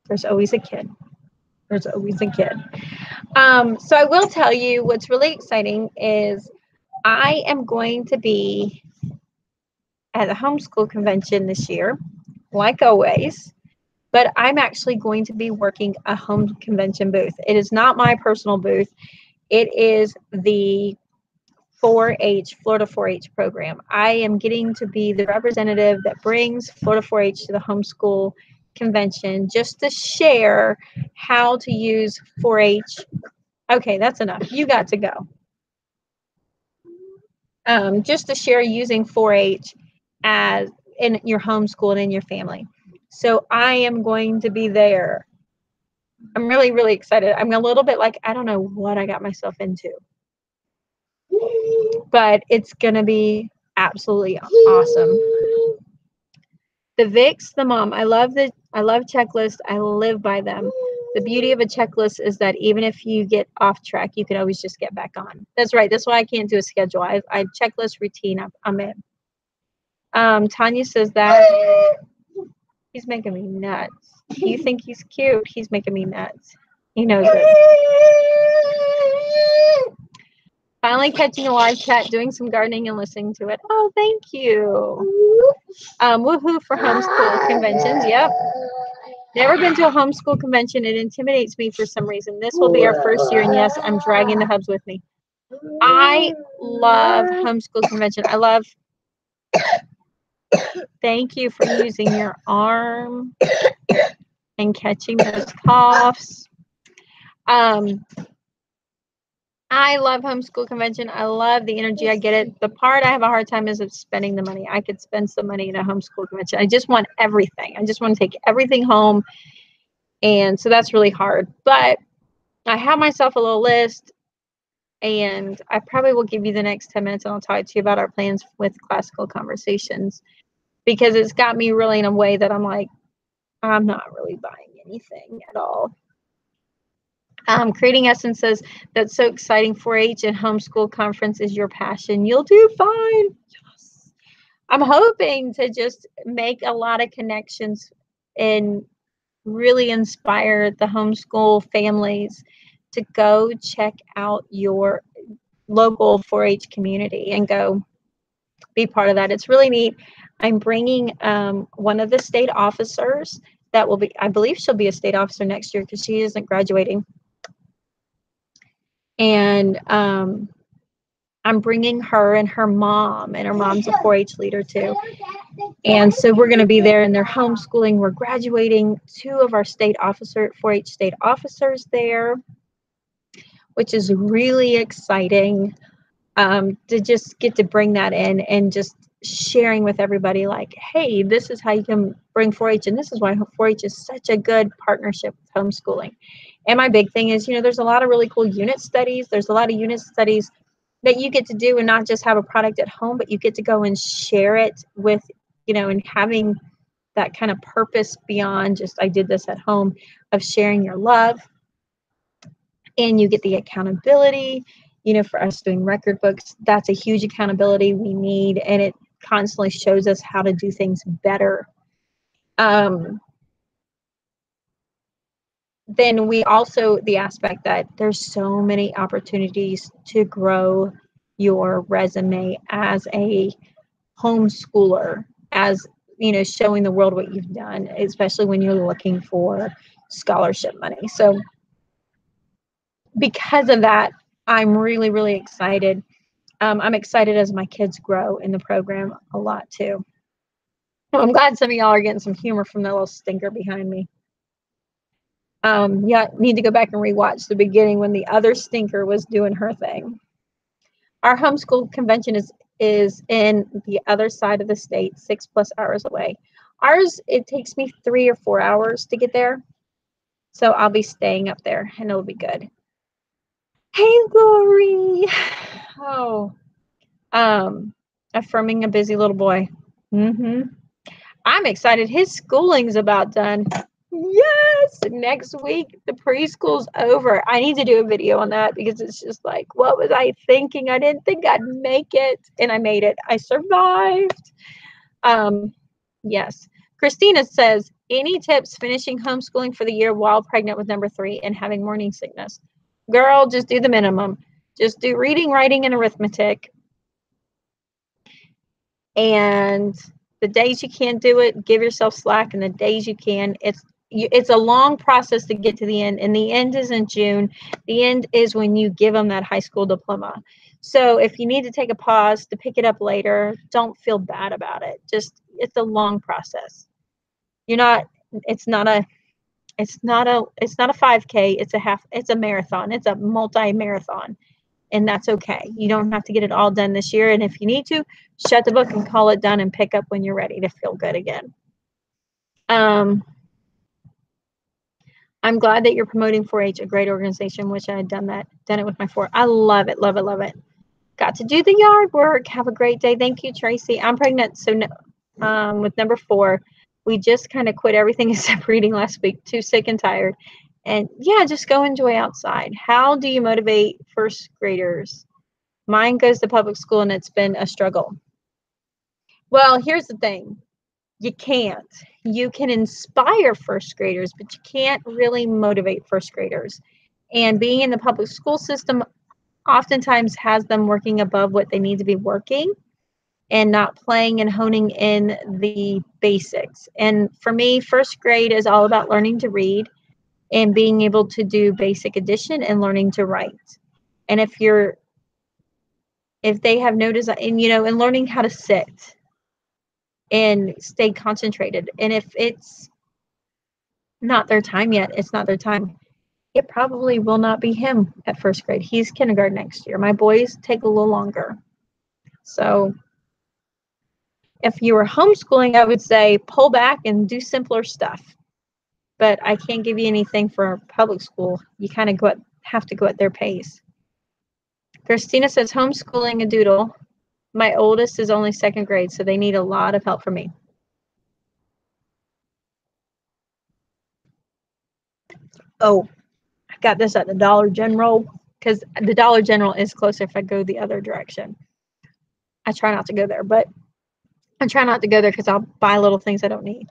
There's always a kid. There's always a kid. So I will tell you what's really exciting is I am going to be at the homeschool convention this year, like always, but I'm actually going to be working a home convention booth. It is not my personal booth. It is the 4-H, Florida 4-H program. I am getting to be the representative that brings Florida 4-H to the homeschool convention just to share how to use 4-H. Okay, that's enough. You got to go. Just to share using 4-H as in your homeschool and in your family. So I am going to be there. I'm really, really excited. I'm a little bit like, I don't know what I got myself into, but it's going to be absolutely awesome. The VIX, the mom, I love checklists. I live by them. The beauty of a checklist is that even if you get off track, you can always just get back on. That's right. That's why I can't do a schedule. I checklist routine. I'm in. Tanya says that he's making me nuts. You think he's cute? He's making me nuts. He knows it. Finally catching a live chat, doing some gardening and listening to it. Oh, thank you. Woohoo for homeschool conventions. Yep. Never been to a homeschool convention. It intimidates me for some reason. This will be our first year, and yes, I'm dragging the hubs with me. I love homeschool convention. I love. Thank you for using your arm and catching those coughs. I love homeschool convention. I love the energy. I get it. The part I have a hard time is of spending the money. I could spend some money at a homeschool convention. I just want everything. I just want to take everything home. And so that's really hard. But I have myself a little list, and I probably will give you the next 10 minutes and I'll talk to you about our plans with Classical Conversations, because it's got me really in a way that I'm like, I'm not really buying anything at all. Creating Essence says, that's so exciting. 4-H and homeschool conference is your passion. You'll do fine. Yes. I'm hoping to just make a lot of connections and really inspire the homeschool families to go check out your local 4-H community and go be part of that. It's really neat. I'm bringing one of the state officers that will be, I believe she'll be a state officer next year because she isn't graduating. And I'm bringing her and her mom, and her mom's a 4-H leader too. And so we're going to be there, and they're homeschooling. We're graduating 2 of our 4-H state officers there. which is really exciting, to just get to bring that in and just sharing with everybody like, hey, this is how you can bring 4-H, and this is why 4-H is such a good partnership with homeschooling. And my big thing is, there's a lot of really cool unit studies. There's a lot of unit studies that you get to do and not just have a product at home, but you get to go and share it with, and having that kind of purpose beyond just, I did this at home, of sharing your love. And you get the accountability, for us doing record books. That's a huge accountability we need, and it constantly shows us how to do things better. Then we also, the aspect that there's so many opportunities to grow your resume as a homeschooler, as showing the world what you've done, especially when you're looking for scholarship money. So because of that, I'm really, really excited. I'm excited as my kids grow in the program a lot too. I'm glad some of y'all are getting some humor from the little stinker behind me. Yeah, need to go back and rewatch the beginning when the other stinker was doing her thing. Our homeschool convention is in the other side of the state, 6+ hours away. Ours, it takes me 3 or 4 hours to get there. So I'll be staying up there and it'll be good. Hey, Lori. Oh, affirming a busy little boy. I'm excited. His schooling's about done. Yes, next week the preschool's over. I need to do a video on that because it's just like, what was I thinking? I didn't think I'd make it, and I made it. I survived. Yes. Christina says, any tips finishing homeschooling for the year while pregnant with number 3 and having morning sickness? Girl, just do the minimum. Just do reading, writing, and arithmetic. And the days you can't do it, give yourself slack. And the days you can, it's a long process to get to the end. And the end is in June. The end is when you give them that high school diploma. So if you need to take a pause to pick it up later, don't feel bad about it. Just, it's a long process. It's not a 5K. It's a marathon. It's a multi-marathon. And that's okay. You don't have to get it all done this year. And if you need to, shut the book and call it done and pick up when you're ready to feel good again. I'm glad that you're promoting 4-H, a great organization, which I had done it with my 4. I love it, love it, love it. Got to do the yard work. Have a great day. Thank you, Tracy. I'm pregnant, so with number 4, we just kind of quit everything except reading last week. Too sick and tired. And yeah, just go enjoy outside. How do you motivate first graders? Mine goes to public school and it's been a struggle. Well, here's the thing. You can't. You can inspire first graders, but you can't really motivate first graders. And being in the public school system oftentimes has them working above what they need to be working and not playing and honing in the basics. And for me, first grade is all about learning to read and being able to do basic addition and learning to write. And if they have no desire, and learning how to sit and stay concentrated. And if it's not their time yet, it's not their time. It probably will not be him at first grade. He's kindergarten next year. My boys take a little longer. So if you were homeschooling, I would say pull back and do simpler stuff. But I can't give you anything for public school. You kind of have to go at their pace. Christina says, homeschooling a doodle. My oldest is only 2nd grade, so they need a lot of help from me. Oh, I got this at the Dollar General because the Dollar General is closer if I go the other direction. I try not to go there, but I try not to go there because I'll buy little things I don't need.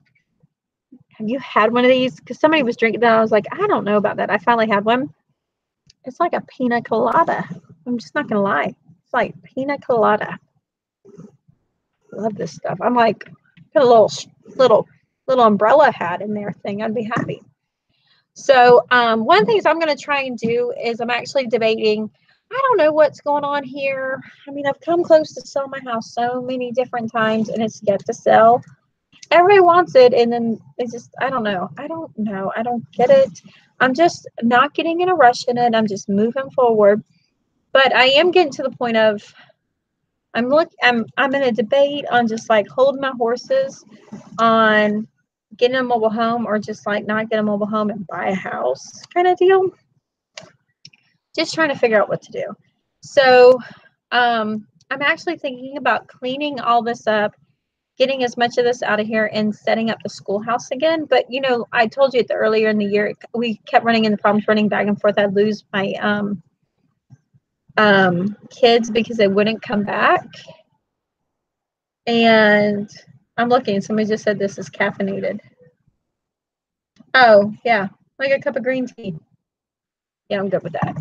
Have you had one of these? Because somebody was drinking that. I was like, I don't know about that. I finally had one. It's like a pina colada. I'm just not going to lie. It's like pina colada. Love this stuff. I'm like, put a little umbrella hat in there thing. I'd be happy. So one of the things I'm going to try and do is I'm actually debating. I don't know what's going on here. I mean, I've come close to sell my house so many different times and it's yet to sell. everybody wants it, and then it's just, I don't know. I don't get it. I'm just not getting in a rush in it. I'm just moving forward. But I am getting to the point of I'm in a debate on just like holding my horses on getting a mobile home, or just like not get a mobile home and buy a house kind of deal. Just trying to figure out what to do. So I'm actually thinking about cleaning all this up, getting as much of this out of here, and setting up the schoolhouse again. But you know, I told you earlier in the year, we kept running into problems running back and forth. I'd lose my kids because they wouldn't come back. And I'm looking, somebody just said this is caffeinated. Oh yeah, like a cup of green tea. Yeah, I'm good with that.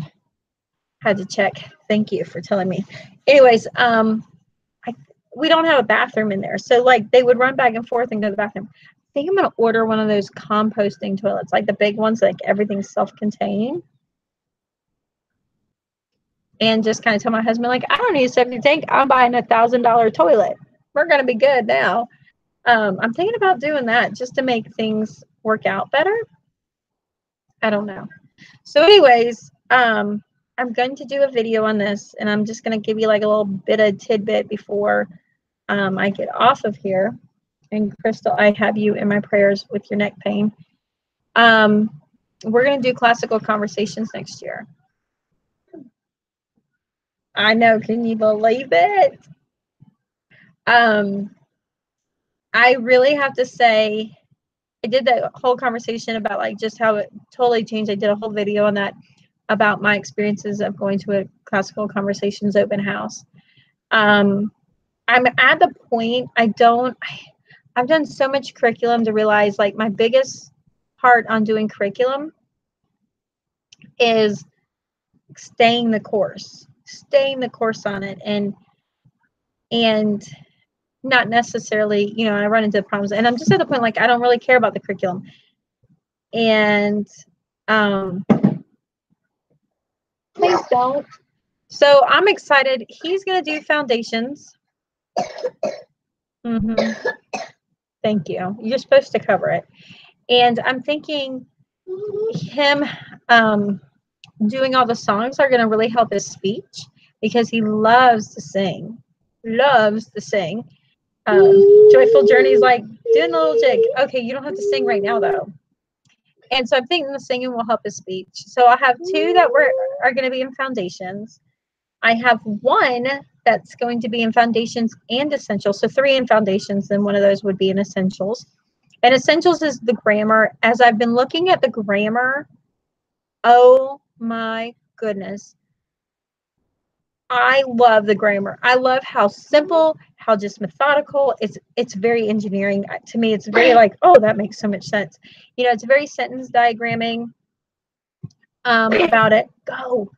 Had to check. Thank you for telling me. Anyways, we don't have a bathroom in there, so like they would run back and forth and go to the bathroom. I think I'm gonna order one of those composting toilets, like the big ones, like everything's self-contained, and just kind of tell my husband, like, I don't need a septic tank. I'm buying $1,000 toilet. We're gonna be good now. I'm thinking about doing that just to make things work out better. I don't know. So anyways, I'm going to do a video on this, and I'm just going to give you like a little bit of tidbit before I get off of here. And Crystal, I have you in my prayers with your neck pain. We're going to do classical conversations next year. I know, can you believe it? I really have to say, I did that whole conversation about like just how it totally changed. I did a whole video on that about my experiences of going to a classical conversations open house. I'm at the point I've done so much curriculum to realize like my biggest part on doing curriculum is staying the course on it, and not necessarily, you know, I run into problems, and I'm just at the point like I don't really care about the curriculum. And please don't. So I'm excited. He's going to do foundations. Thank you. You're supposed to cover it. And I'm thinking him doing all the songs are going to really help his speech, because he loves to sing. Joyful Journey's like doing the little jig. Okay, you don't have to sing right now though. And so I'm thinking the singing will help his speech. So I have two that are going to be in foundations. I have one that's going to be in foundations and essentials. So 3 in foundations, then one of those would be in essentials. And essentials is the grammar. As I've been looking at the grammar, oh my goodness, I love the grammar. I love how simple, how just methodical. It's very engineering. To me, it's very like, oh, that makes so much sense. You know, it's very sentence diagramming about it. Go.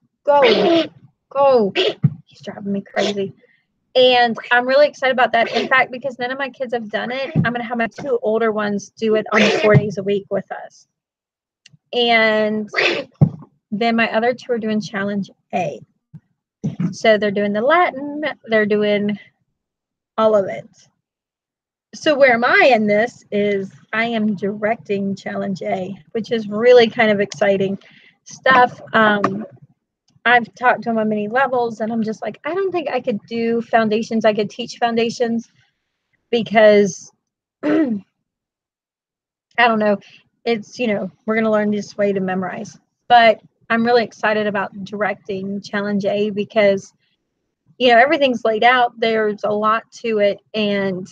He's driving me crazy. And I'm really excited about that. In fact, because none of my kids have done it, I'm going to have my 2 older ones do it on the 4 days a week with us. And then my other 2 are doing challenge A. So they're doing the Latin, they're doing all of it. So where am I in this is I am directing challenge A, which is really kind of exciting stuff. I've talked to them on many levels, and I'm just like, I don't think I could do foundations. I could teach foundations because I don't know. It's, you know, we're going to learn this way to memorize. But I'm really excited about directing challenge A because, you know, everything's laid out. There's a lot to it, and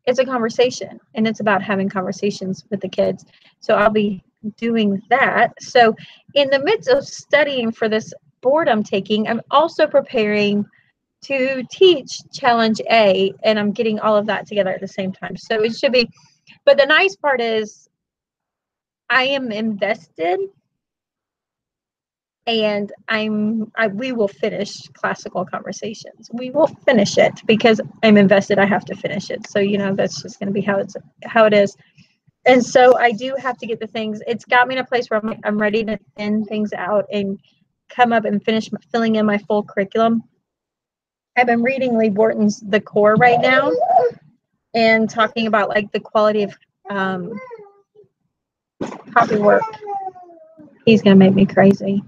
it's a conversation, and it's about having conversations with the kids. So I'll be doing that. So in the midst of studying for this board I'm taking, I'm also preparing to teach challenge A, and I'm getting all of that together at the same time. So it should be, but the nice part is I am invested, and we will finish classical conversations. We will finish it because I'm invested. I have to finish it. So, you know, that's just going to be how it is. And so I do have to get the things. It's got me in a place where I'm ready to thin things out and come up and finish filling in my full curriculum. I've been reading Lee Borton's The Core right now. and talking about like the quality of copy work. He's going to make me crazy.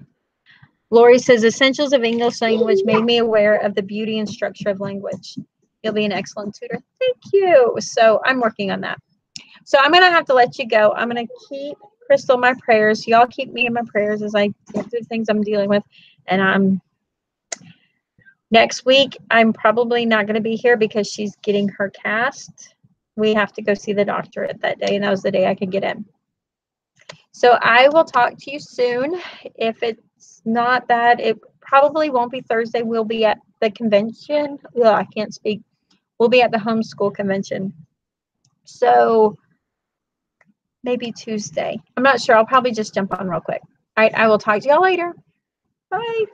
Lori says, Essentials of English Language made me aware of the beauty and structure of language. You'll be an excellent tutor. Thank you. So I'm working on that. So I'm going to have to let you go. I'm going to keep Crystal in my prayers. Y'all keep me in my prayers as I get through things I'm dealing with. And next week, I'm probably not going to be here because she's getting her cast. We have to go see the doctor at that day, and that was the day I could get in. So I will talk to you soon. If it's not that, it probably won't be Thursday. We'll be at the convention. Well, I can't speak. We'll be at the homeschool convention. So maybe Tuesday. I'm not sure. I'll probably just jump on real quick. All right. I will talk to y'all later. Bye.